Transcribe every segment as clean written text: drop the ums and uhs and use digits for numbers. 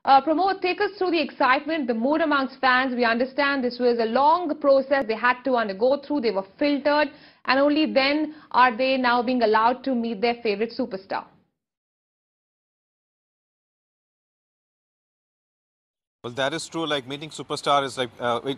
Pramod, take us through the excitement, the mood amongst fans. We understand this was a long process they had to undergo through. They were filtered, and only then are they now being allowed to meet their favorite superstar. Well, that is true. Like meeting superstar is like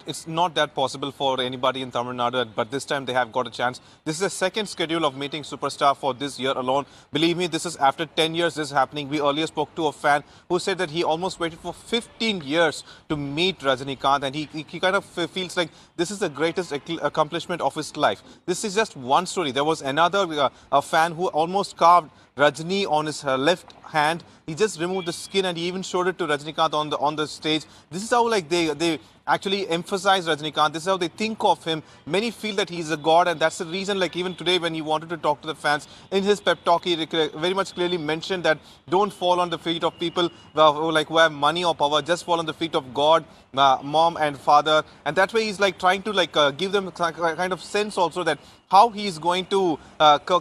it's not that possible for anybody in Tamil Nadu, but this time they have got a chance. This is the second schedule of meeting superstar for this year alone. Believe me, this is after 10 years this is happening. We earlier spoke to a fan who said that he almost waited for 15 years to meet Rajinikanth, and he kind of feels like this is the greatest accomplishment of his life. This is just one story. There was another a fan who almost carved Rajini on his left hand. He just removed the skin and he even showed it to Rajinikanth on the stage. This is how like they actually emphasize Rajinikanth. This is how they think of him. Many feel that he's a god, and that's the reason like even today when he wanted to talk to the fans in his pep talk, he very much clearly mentioned that don't fall on the feet of people who have money or power. Just fall on the feet of God, mom and father, and that way he's like trying to like give them kind of sense also that how he is going to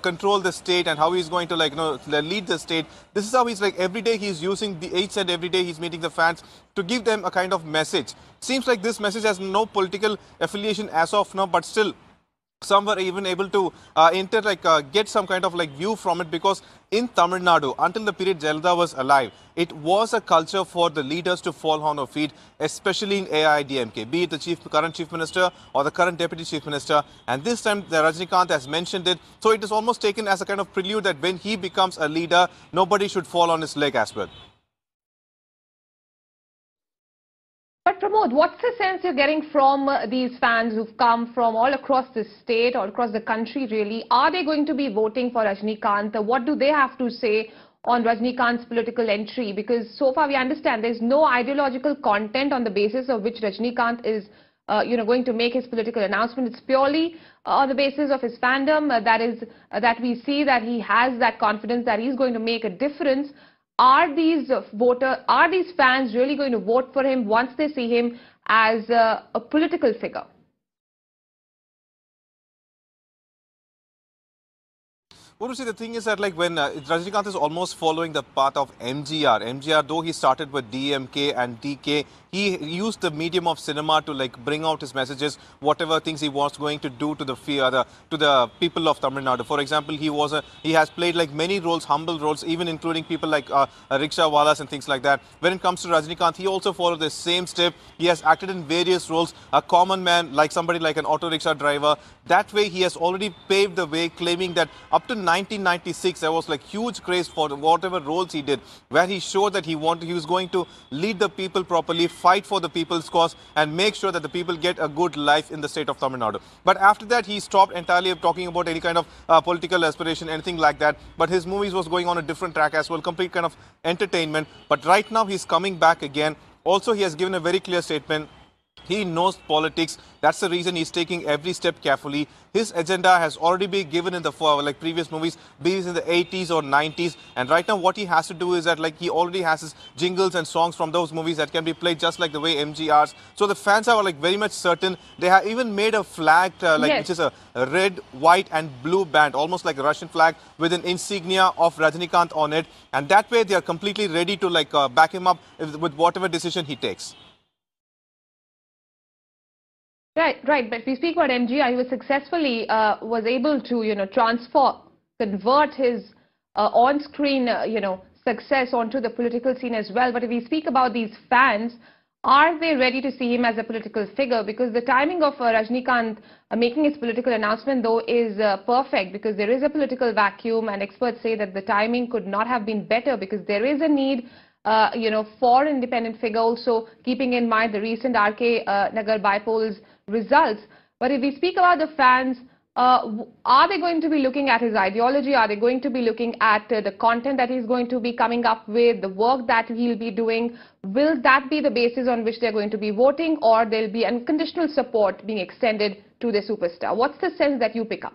control the state and how he is going to lead the state. This is how he's like every day he's using each and every day he's meeting the fans to give them a kind of message. Seems like this message has no political affiliation as of now, but still some were even able to get some kind of like view from it, because in Tamil Nadu, until the period Jayalalitha was alive, it was a culture for the leaders to fall on their feet, especially in AIDMK, be it the current chief minister or the current deputy chief minister. And this time the Rajinikanth has mentioned it, so it is almost taken as a kind of prelude that when he becomes a leader, nobody should fall on his leg as well. But Pramod, what's the sense you're getting from these fans who've come from all across the state or across the country really? Are they going to be voting for Rajinikanth? What do they have to say on Rajinikanth's political entry? Because so far we understand there's no ideological content on the basis of which Rajinikanth is going to make his political announcement. It's purely on the basis of his fandom, that we see that he has that confidence that he's going to make a difference. Are these fans really going to vote for him once they see him as a political figure? Well, you see, the thing is that like when Rajinikanth is almost following the path of MGR. MGR, though he started with DMK and DK, he used the medium of cinema to like bring out his messages, whatever things he was going to do to the people of Tamil Nadu. For example, he has played like many roles, humble roles, even including people like rickshaw walas and things like that. When it comes to Rajinikanth, he also followed the same step. He has acted in various roles, a common man, like somebody like an auto rickshaw driver. That way, he has already paved the way, claiming that up to 1996, there was like huge craze for whatever roles he did, where he showed that he was going to lead the people properly, fight for the people's cause, and make sure that the people get a good life in the state of Tamil Nadu. But after that, he stopped entirely talking about any kind of political aspiration, anything like that. But his movies was going on a different track as well, complete kind of entertainment. But right now, he's coming back again. Also, he has given a very clear statement. He knows politics. That's the reason he's taking every step carefully. His agenda has already been given in the previous movies, be it in the 80s or 90s. And right now what he has to do is that like he already has his jingles and songs from those movies that can be played just like the way MGR's. So the fans are like very much certain. They have even made a flag which is a red, white and blue band, almost like a Russian flag with an insignia of Rajinikanth on it. And that way they are completely ready to like back him up with whatever decision he takes. Right. But if we speak about MGR, he was successfully was able to convert his on-screen success onto the political scene as well. But if we speak about these fans, are they ready to see him as a political figure? Because the timing of Rajinikanth making his political announcement, though, is perfect, because there is a political vacuum, and experts say that the timing could not have been better, because there is a need for an independent figure, also keeping in mind the recent RK Nagar by-polls results. But if we speak about the fans, are they going to be looking at his ideology? Are they going to be looking at the content that he's going to be coming up with, the work that he'll be doing? Will that be the basis on which they're going to be voting, or there'll be unconditional support being extended to the superstar? What's the sense that you pick up?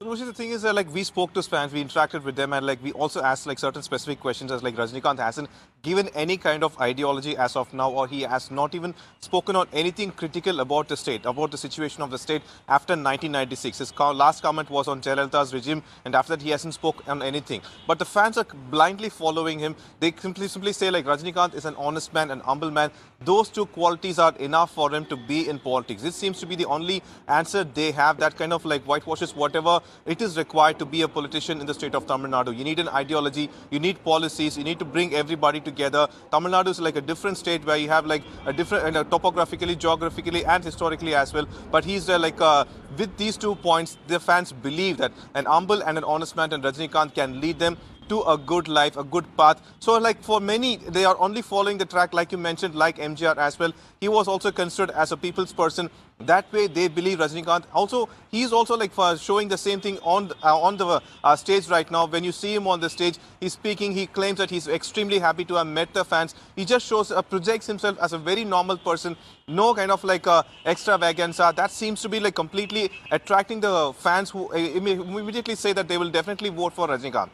Roshi, the thing is that like we spoke to fans, we interacted with them, and like we also asked like certain specific questions, as like Rajinikanth hasn't given any kind of ideology as of now, or he has not even spoken on anything critical about the state, about the situation of the state after 1996. His last comment was on Jayalalitha's regime, and after that he hasn't spoken on anything. But the fans are blindly following him. They simply say like Rajinikanth is an honest man, an humble man. Those two qualities are enough for him to be in politics. This seems to be the only answer they have. That kind of like whitewashes whatever it is required to be a politician in the state of Tamil Nadu. You need an ideology, you need policies, you need to bring everybody together. Tamil Nadu is like a different state where you have like a different topographically, geographically and historically as well. But he's with these 2 points, the fans believe that an humble and an honest man and Rajinikanth can lead them to a good life, a good path. So like for many, they are only following the track like you mentioned, like MGR as well. He was also considered as a people's person. That way they believe Rajinikanth. Also, he's also like for showing the same thing on the stage right now. When you see him on the stage, he's speaking, he claims that he's extremely happy to have met the fans. He just shows, projects himself as a very normal person. No kind of like extravaganza. That seems to be like completely attracting the fans who immediately say that they will definitely vote for Rajinikanth.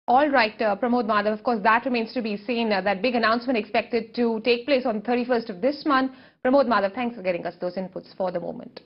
All right, Pramod Madhav, of course, that remains to be seen. That big announcement expected to take place on 31st of this month. Pramod Madhav, thanks for getting us those inputs for the moment.